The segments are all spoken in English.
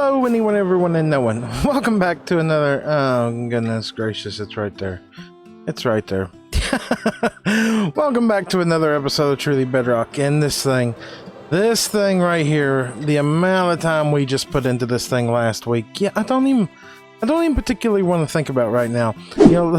Hello, anyone, everyone, and no one. Welcome back to another. Oh, goodness gracious, it's right there. It's right there. Welcome back to another episode of Truly Bedrock. And this thing right here, the amount of time we just put into this thing last week. Yeah, I don't even particularly want to think about right now. You know,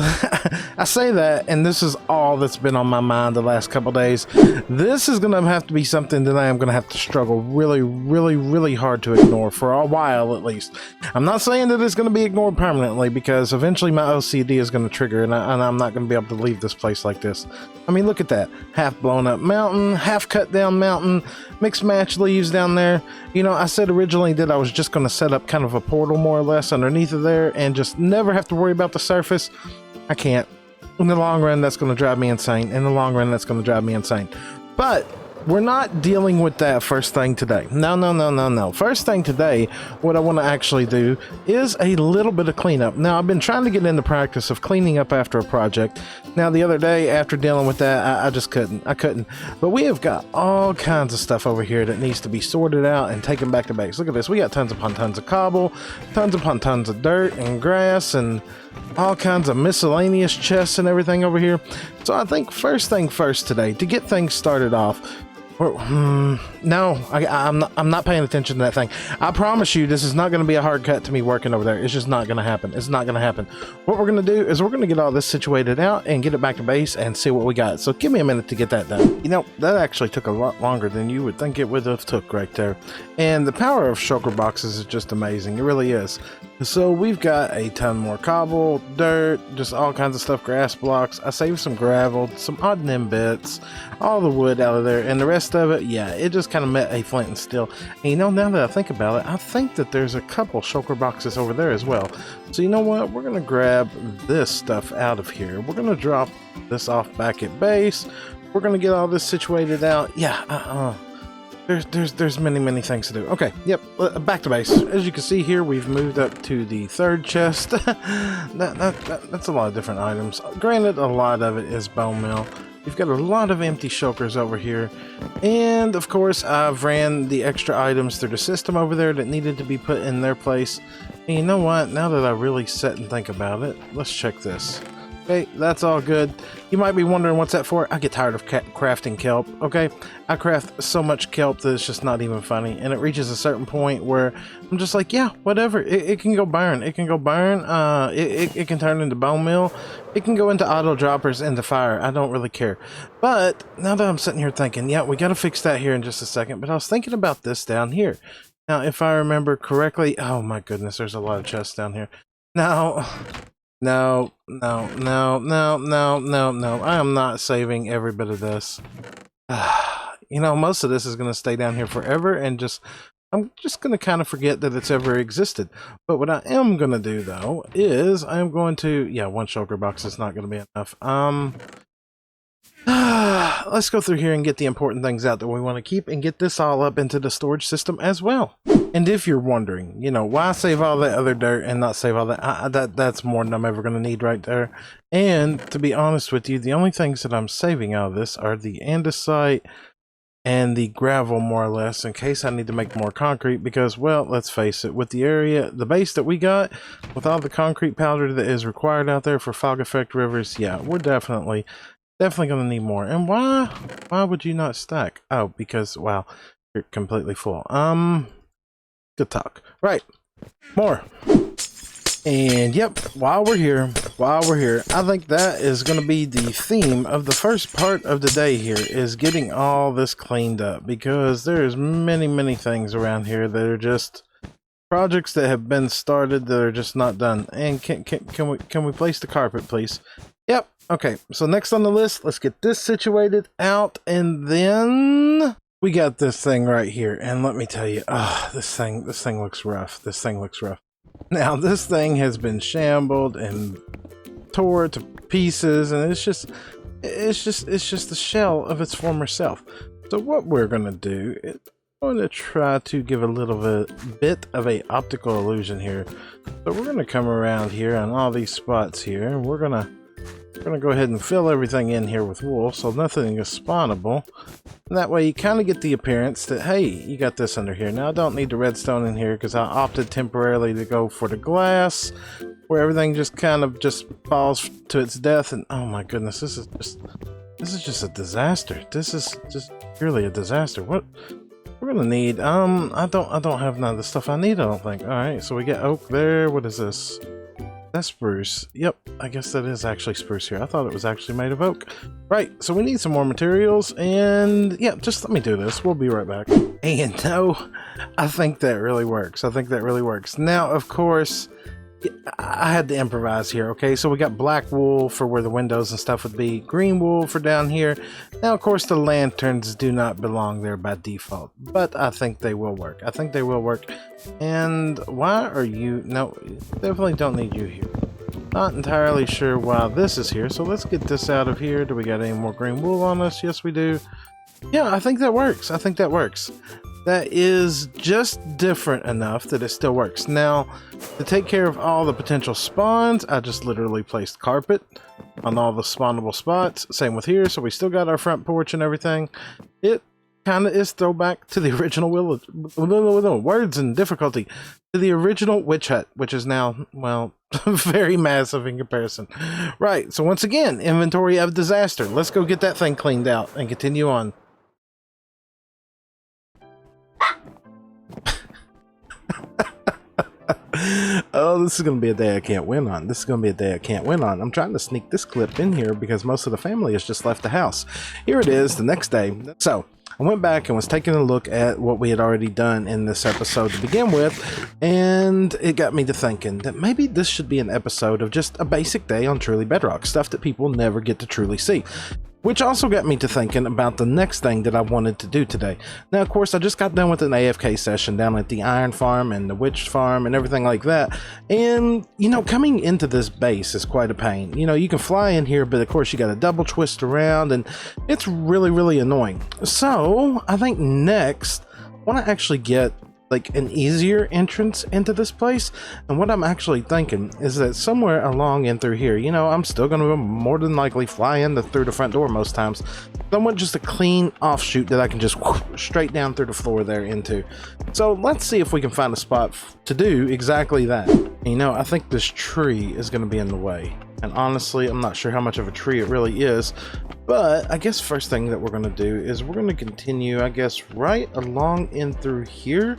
I say that, and this is all that's been on my mind the last couple days. This is going to have to be something that I am going to have to struggle really hard to ignore for a while, at least. I'm not saying that it's going to be ignored permanently, because eventually my OCD is going to trigger, and I'm not going to be able to leave this place like this. I mean, look at that. Half blown up mountain, half cut down mountain, mixed match leaves down there. You know, I said originally that I was just going to set up kind of a portal more or less underneath of there and just never have to worry about the surface. I can't. In the long run, that's going to drive me insane. But we're not dealing with that first thing today. No. First thing today, what I want to actually do is a little bit of cleanup. Now, I've been trying to get in the practice of cleaning up after a project. Now, the other day, after dealing with that, I just couldn't. But we have got all kinds of stuff over here that needs to be sorted out and taken back to base. Look at this. We got tons upon tons of cobble, tons upon tons of dirt and grass, and all kinds of miscellaneous chests and everything over here. So I think first thing first today, to get things started off, no, I'm not paying attention to that thing. I promise you, this is not going to be a hard cut to me working over there. It's just not going to happen. It's not going to happen. What we're going to do is we're going to get all this situated out and get it back to base and see what we got. So give me a minute to get that done. You know, that actually took a lot longer than you would think it would have took right there. And the power of shulker boxes is just amazing. It really is. So we've got a ton more cobble, dirt, just all kinds of stuff, grass blocks. I saved some gravel, some odd and end bits, all the wood out of there, and the rest of it, yeah, it just kind of met a flint and steel. And you know, now that I think about it, I think that there's a couple shulker boxes over there as well. So you know what? We're going to grab this stuff out of here. We're going to drop this off back at base. We're going to get all this situated out. Yeah, There's many things to do. Okay, yep, back to base. As you can see here, we've moved up to the third chest. That's a lot of different items. Granted, a lot of it is bone meal. We've got a lot of empty shulkers over here. And, of course, I've ran the extra items through the system over there that needed to be put in their place. And you know what? Now that I really sit and think about it, let's check this. Okay, that's all good. You might be wondering what's that for. I get tired of crafting kelp, okay? I craft so much kelp that it's just not even funny. And it reaches a certain point where I'm just like, yeah, whatever. It can go burn. It can go burn. It can turn into bone meal. It can go into auto droppers into fire. I don't really care. But now that I'm sitting here thinking, yeah, we got to fix that here in just a second. But I was thinking about this down here. Now, if I remember correctly, oh my goodness, there's a lot of chests down here. Now... No. I am not saving every bit of this. You know, most of this is going to stay down here forever, and I'm just going to kind of forget that it's ever existed. But what I am going to do, though, is I'm going to... Yeah, one shulker box is not going to be enough. Let's go through here and get the important things out that we want to keep and get this all up into the storage system as well. And if you're wondering, you know, why save all that other dirt and not save all that, that's more than I'm ever going to need right there. And to be honest with you, the only things that I'm saving out of this are the andesite and the gravel, more or less, in case I need to make more concrete, because, well, let's face it, with the base that we got, with all the concrete powder that is required out there for fog effect rivers, yeah, we're definitely gonna need more. And why would you not stack? Oh, because, wow, you're completely full. Good talk. Right, more. And yep, while we're here, I think that is gonna be the theme of the first part of the day here, is getting all this cleaned up, because there's many things around here that are just projects that have been started that are just not done. And can we place the carpet, please? Yep. Okay, so next on the list, let's get this situated out, and then we got this thing right here. And let me tell you, this thing looks rough. Now, this thing has been shambled and tore to pieces, and it's just the shell of its former self. So what we're gonna do is I'm going to try to give a little bit of a optical illusion here. So we're gonna come around here on all these spots here, and we're gonna We're going to go ahead and fill everything in here with wool so nothing is spawnable. And that way you kind of get the appearance that, hey, you got this under here. Now I don't need the redstone in here because I opted temporarily to go for the glass, where everything just kind of just falls to its death. And oh my goodness, this is just a disaster. This is just purely a disaster. What we're gonna need, I don't have none of the stuff I need, I don't think. All right, so we got oak there. What is this? That's spruce. Yep, I guess that is actually spruce here. I thought it was actually made of oak. Right, so we need some more materials, and yeah, just let me do this. We'll be right back. And no, I think that really works. I think that really works. Now, of course, I had to improvise here, okay? So we got black wool for where the windows and stuff would be, green wool for down here. Now, of course, the lanterns do not belong there by default, but I think they will work. I think they will work. And why are you... No, definitely don't need you here. Not entirely sure why this is here, so let's get this out of here. Do we got any more green wool on us? Yes, we do. Yeah, I think that works. I think that works. That is just different enough that it still works. Now, to take care of all the potential spawns, I just literally placed carpet on all the spawnable spots. Same with here, so we still got our front porch and everything. It kind of is throwback to the original words and difficulty, to the original witch hut, which is now, well, very massive in comparison. Right, so once again, inventory of disaster. Let's go get that thing cleaned out and continue on. Oh, this is going to be a day I can't win on. This is going to be a day I can't win on. I'm trying to sneak this clip in here because most of the family has just left the house. Here it is, the next day. So, I went back and was taking a look at what we had already done in this episode to begin with, and it got me to thinking that maybe this should be an episode of just a basic day on Truly Bedrock, stuff that people never get to truly see. Which also got me to thinking about the next thing that I wanted to do today. Now, of course, I just got done with an AFK session down at the Iron Farm and the Witch Farm and everything like that. And, you know, coming into this base is quite a pain. You know, you can fly in here, but of course you got to double twist around, and it's really, really annoying. So, I think next, I want to actually get like an easier entrance into this place. And what I'm actually thinking is that somewhere along in through here, you know, I'm still going to more than likely fly in through the front door most times. I want just a clean offshoot that I can just straight down through the floor there into. So let's see if we can find a spot to do exactly that. You know, I think this tree is going to be in the way. And honestly, I'm not sure how much of a tree it really is, but I guess first thing that we're going to do is we're going to continue, I guess, right along in through here.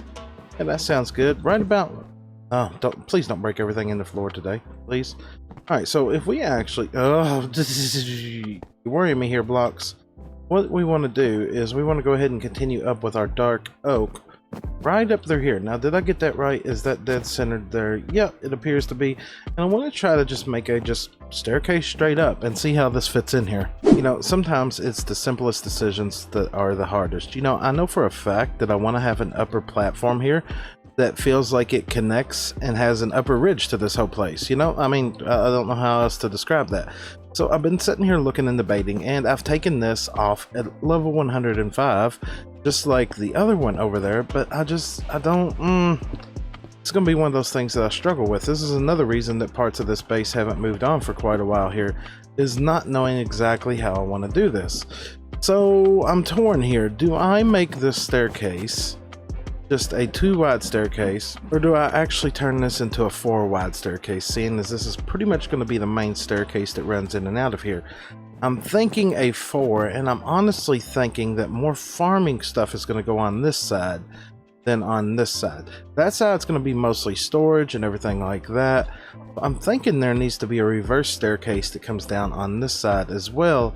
Yeah, that sounds good. Right about... Oh, please don't break everything in the floor today, please. All right, so if we actually... Oh, you're worrying me here, blocks. What we want to do is we want to go ahead and continue up with our dark oak right up through here. Now, did I get that right? Is that dead centered there? Yep, it appears to be. And I want to try to just make a staircase straight up and see how this fits in here. You know, sometimes it's the simplest decisions that are the hardest. You know, I know for a fact that I want to have an upper platform here that feels like it connects and has an upper ridge to this whole place. You know, I mean, I don't know how else to describe that. So I've been sitting here looking and debating, and I've taken this off at level 105, just like the other one over there, but I don't, it's going to be one of those things that I struggle with. This is another reason that parts of this base haven't moved on for quite a while here, is not knowing exactly how I want to do this. So I'm torn here. Do I make this staircase just a 2-wide staircase, or do I actually turn this into a 4-wide staircase, seeing as this is pretty much going to be the main staircase that runs in and out of here? I'm thinking a 4, and I'm honestly thinking that more farming stuff is going to go on this side than on this side. That side's going to be mostly storage and everything like that. I'm thinking there needs to be a reverse staircase that comes down on this side as well.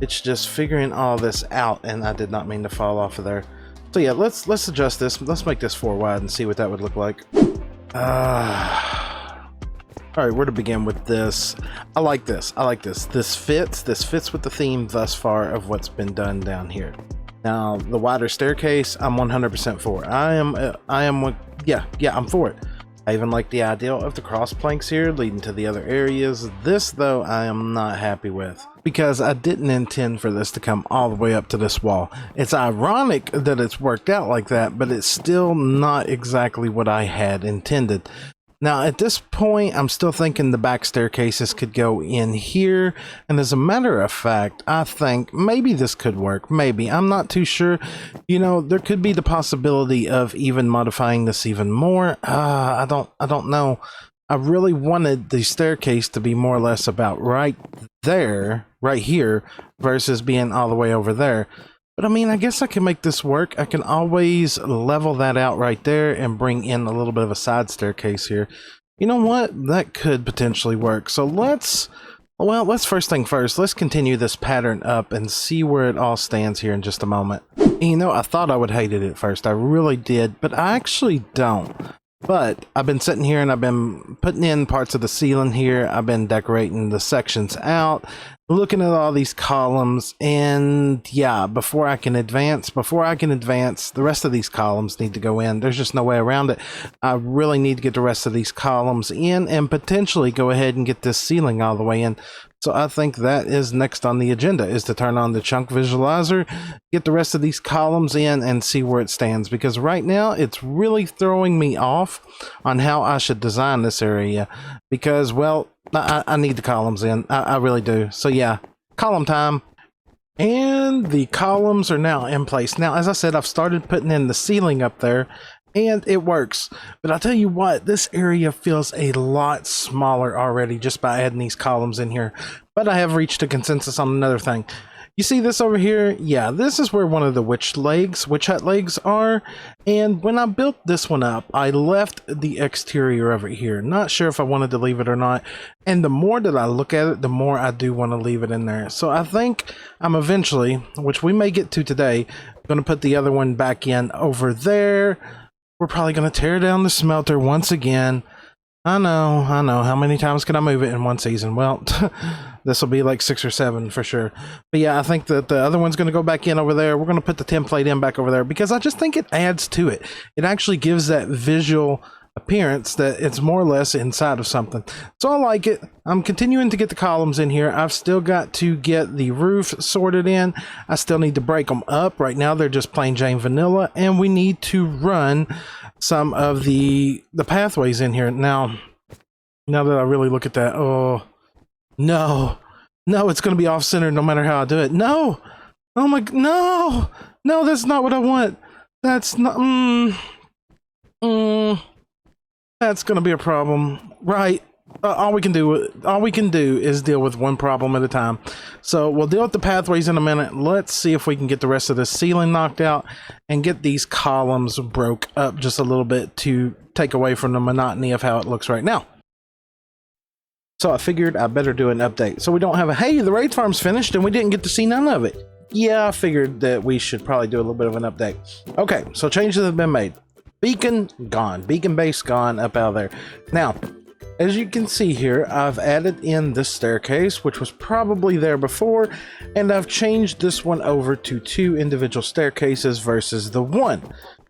It's just figuring all this out, and I did not mean to fall off of there. So yeah, let's adjust this. Let's make this 4 wide and see what that would look like. Alright, where to begin with this? I like this. I like this. This fits with the theme thus far of what's been done down here. Now, the wider staircase, I'm 100% for. I'm for it. I even like the idea of the cross planks here leading to the other areas. This, though, I am not happy with, because I didn't intend for this to come all the way up to this wall. It's ironic that it's worked out like that, but it's still not exactly what I had intended. Now, at this point, I'm still thinking the back staircases could go in here. And as a matter of fact, I think maybe this could work. Maybe. I'm not too sure. You know, there could be the possibility of even modifying this even more. I don't know. I really wanted the staircase to be more or less about right there, right here, versus being all the way over there. But I mean, I guess I can make this work. I can always level that out right there and bring in a little bit of a side staircase here. You know what? That could potentially work. So let's first thing first, let's continue this pattern up and see where it all stands here in just a moment. And you know, I thought I would hate it at first. I really did, but I actually don't. But I've been sitting here and I've been putting in parts of the ceiling here. I've been decorating the sections out, looking at all these columns, and yeah, before I can advance, the rest of these columns need to go in. There's just no way around it. I really need to get the rest of these columns in and potentially go ahead and get this ceiling all the way in. So I think that is next on the agenda, is to turn on the chunk visualizer, get the rest of these columns in and see where it stands, because right now it's really throwing me off on how I should design this area, because, well, I need the columns in. I really do. So yeah, column time. And the columns are now in place. Now, as I said, I've started putting in the ceiling up there, and it works. But I'll tell you what, this area feels a lot smaller already just by adding these columns in here. But I have reached a consensus on another thing. You see this over here? Yeah, this is where one of the witch hut legs are. And when I built this one up, I left the exterior over here. Not sure if I wanted to leave it or not. And the more that I look at it, the more I do want to leave it in there. So I think I'm eventually, which we may get to today, going to put the other one back in over there. We're probably going to tear down the smelter once again. I know. How many times can I move it in one season? Well, this will be like 6 or 7 for sure. But yeah, I think that the other one's going to go back in over there. We're going to put the template in back over there because I just think it adds to it. It actually gives that visual appearance that it's more or less inside of something. So I like it. I'm continuing to get the columns in here. I've still got to get the roof sorted in. I still need to break them up. Right now they're just plain Jane vanilla, and we need to run some of the pathways in here. Now that I really look at that, oh no, it's going to be off center no matter how I do it. No, oh my, no, that's not what I want. That's not, that's going to be a problem, right? All we can do is deal with one problem at a time. So we'll deal with the pathways in a minute. Let's see if we can get the rest of the ceiling knocked out and get these columns broke up just a little bit to take away from the monotony of how it looks right now. So I figured I better do an update, so we don't have a, hey, the raid farm's finished and we didn't get to see none of it. Yeah, I figured that we should probably do a little bit of an update. Okay, so changes have been made. Beacon gone, beacon base gone up out of there. Now, as you can see here, I've added in this staircase, which was probably there before, and I've changed this one over to 2 individual staircases versus the 1,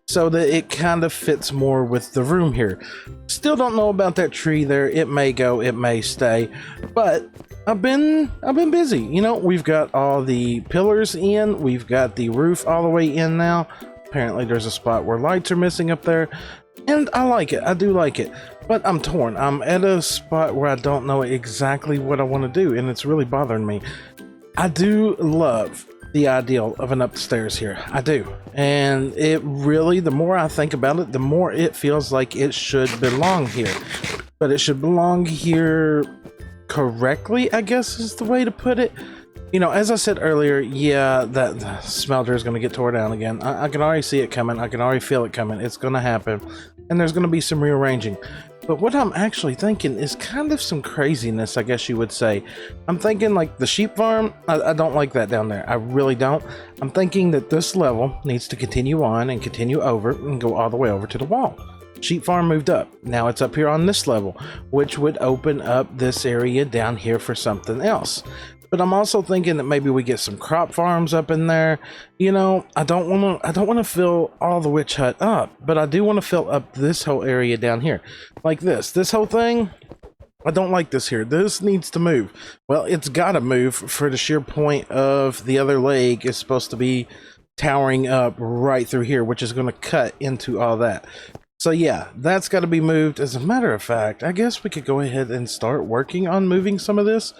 so that it kind of fits more with the room here. Still don't know about that tree there. It may go, it may stay, but I've been busy. You know, we've got all the pillars in, we've got the roof all the way in now. Apparently there's a spot where lights are missing up there, and I like it. I do like it, but I'm torn. I'm at a spot where I don't know exactly what I want to do, and it's really bothering me. I do love the ideal of an upstairs here. I do. And it really, the more I think about it, the more it feels like it should belong here. But it should belong here correctly, I guess is the way to put it. You know, as I said earlier, yeah, that smelter is going to get tore down again. I can already see it coming. I can already feel it coming. It's going to happen. And there's going to be some rearranging. But what I'm actually thinking is kind of some craziness, I guess you would say. I'm thinking like the sheep farm. I don't like that down there. I really don't. I'm thinking that this level needs to continue on and continue over and go all the way over to the wall. Sheep farm moved up. Now it's up here on this level, which would open up this area down here for something else. But I'm also thinking that maybe we get some crop farms up in there. You know, I don't want to fill all the witch hut up, but I do want to fill up this whole area down here. Like this whole thing. I don't like this here. This needs to move. Well, it's got to move for the sheer point of the other leg is supposed to be towering up right through here, which is going to cut into all that. So yeah, that's got to be moved. As a matter of fact, I guess we could go ahead and start working on moving some of this,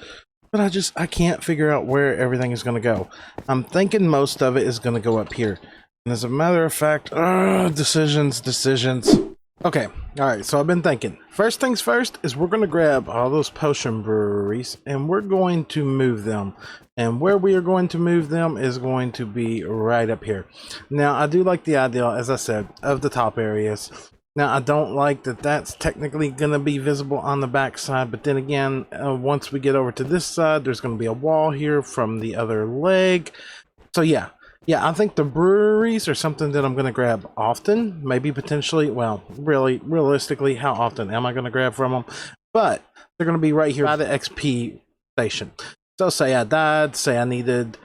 but I can't figure out where everything is going to go. I'm thinking most of it is going to go up here. And as a matter of fact, decisions. Okay, all right, so I've been thinking. First things first is we're going to grab all those potion breweries and we're going to move them. And where we are going to move them is going to be right up here. Now, I do like the idea, as I said, of the top areas. Now, I don't like that that's technically going to be visible on the back side, but then again, once we get over to this side, there's going to be a wall here from the other leg. So yeah, I think the breweries are something that I'm going to grab often, maybe potentially, well, really, realistically, how often am I going to grab from them? But they're going to be right here by the XP station. So say I died, say I needed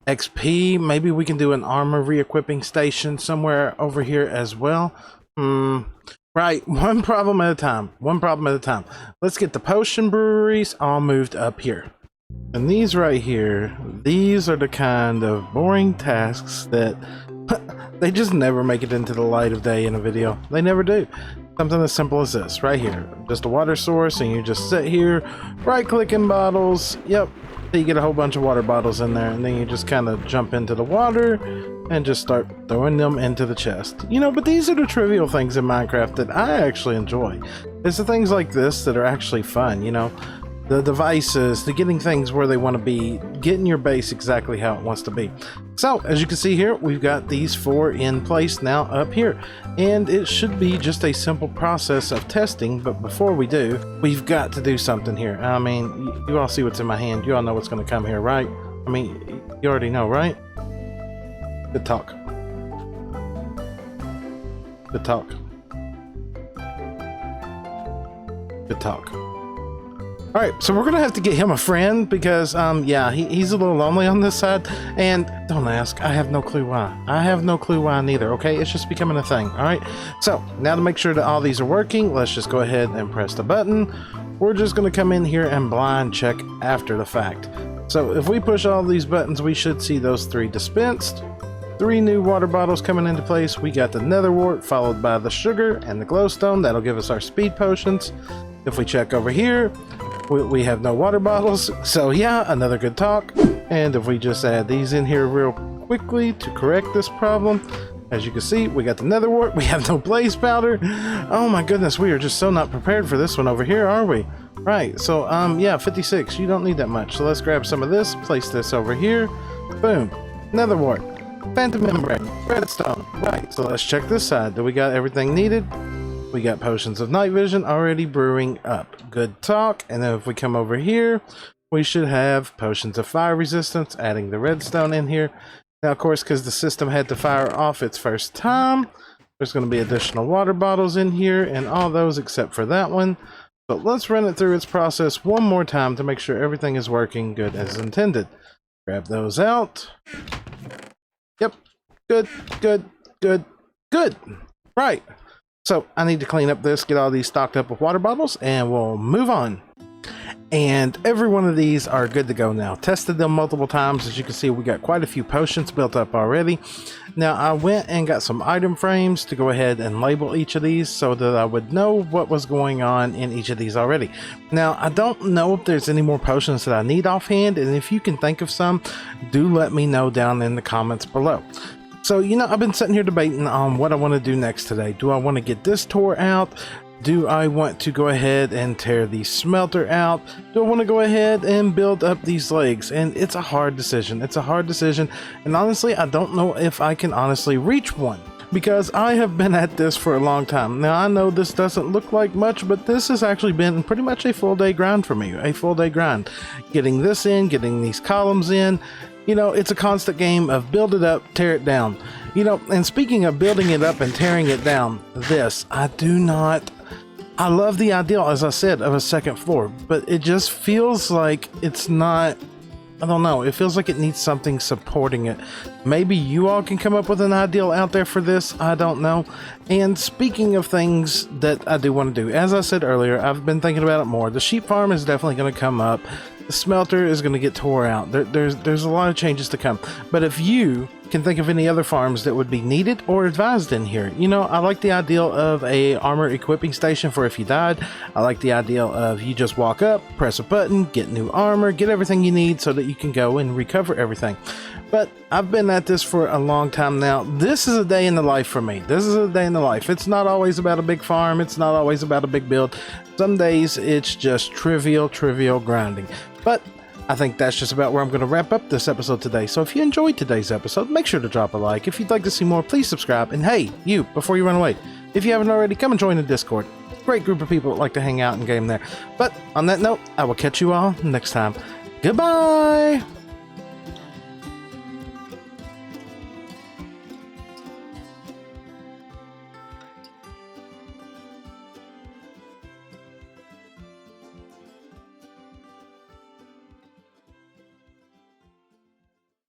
XP, maybe we can do an armor re-equipping station somewhere over here as well. Right, one problem at a time. Let's get the potion breweries all moved up here. And these right here, these are the kind of boring tasks that they just never make it into the light of day in a video. They never do. Something as simple as this right here. Just a water source, and you just sit here, right clicking bottles. Yep. You get a whole bunch of water bottles in there, and then you just kind of jump into the water and just start throwing them into the chest. You know, but these are the trivial things in Minecraft that I actually enjoy. It's the things like this that are actually fun, you know. The devices, the getting things where they want to be, getting your base exactly how it wants to be. So, as you can see here, we've got these 4 in place now up here. And it should be just a simple process of testing, but before we do, we've got to do something here. I mean, you all see what's in my hand. You all know what's going to come here, right? I mean, you already know, right? Good talk. Good talk. Good talk. All right, so we're gonna have to get him a friend because, yeah, he's a little lonely on this side. And don't ask, I have no clue why. I have no clue why neither, okay? It's just becoming a thing, all right? So now to make sure that all these are working, let's just go ahead and press the button. We're just gonna come in here and blind check after the fact. So if we push all these buttons, we should see those 3 dispensed. 3 new water bottles coming into place. We got the nether wart followed by the sugar and the glowstone. That'll give us our speed potions. If we check over here, we have no water bottles, so yeah, another good talk. And if we just add these in here real quickly to correct this problem, as you can see, we got the nether wart, we have no blaze powder. Oh my goodness, we are just so not prepared for this one over here, are we? Right, so yeah, 56, you don't need that much. So let's grab some of this, place this over here, boom, nether wart, phantom membrane, redstone. Right, so let's check this side. Do we got everything needed? We got potions of night vision already brewing up. Good talk. And then if we come over here, we should have potions of fire resistance, adding the redstone in here. Now, of course, because the system had to fire off its first time, there's going to be additional water bottles in here and all those except for that one. But let's run it through its process one more time to make sure everything is working good as intended. Grab those out. Yep. Good. Right. So I need to clean up this, get all these stocked up with water bottles, and we'll move on. And every one of these are good to go now. Tested them multiple times. As you can see, we got quite a few potions built up already. Now I went and got some item frames to go ahead and label each of these so that I would know what was going on in each of these already. Now I don't know if there's any more potions that I need offhand, and if you can think of some, do let me know down in the comments below. So, you know, I've been sitting here debating on what I want to do next today. Do I want to get this tore out? Do I want to go ahead and tear the smelter out? Do I want to go ahead and build up these legs? And it's a hard decision. And honestly, I don't know if I can honestly reach one, because I have been at this for a long time. Now, I know this doesn't look like much, but this has actually been pretty much a full day grind for me. A full day grind. Getting this in, getting these columns in. You know, it's a constant game of build it up, tear it down. You know, and speaking of building it up and tearing it down, I love the idea, as I said, of a second floor, but it just feels like it's not, I don't know, it feels like it needs something supporting it. Maybe you all can come up with an ideal out there for this, I don't know. And speaking of things that I do want to do, as I said earlier, I've been thinking about it more. The sheep farm is definitely going to come up. The smelter is going to get tore out. There's a lot of changes to come. But if you can think of any other farms that would be needed or advised in here. You know, I like the idea of a armor equipping station for if you died. I like the idea of you just walk up, press a button, get new armor, get everything you need so that you can go and recover everything. But I've been at this for a long time now. This is a day in the life for me. This is a day in the life. It's not always about a big farm. It's not always about a big build. Some days it's just trivial grinding. But I think that's just about where I'm going to wrap up this episode today. So if you enjoyed today's episode, make sure to drop a like. If you'd like to see more, please subscribe. And hey, you, before you run away, if you haven't already, come and join the Discord. Great group of people that like to hang out and game there. But on that note, I will catch you all next time. Goodbye!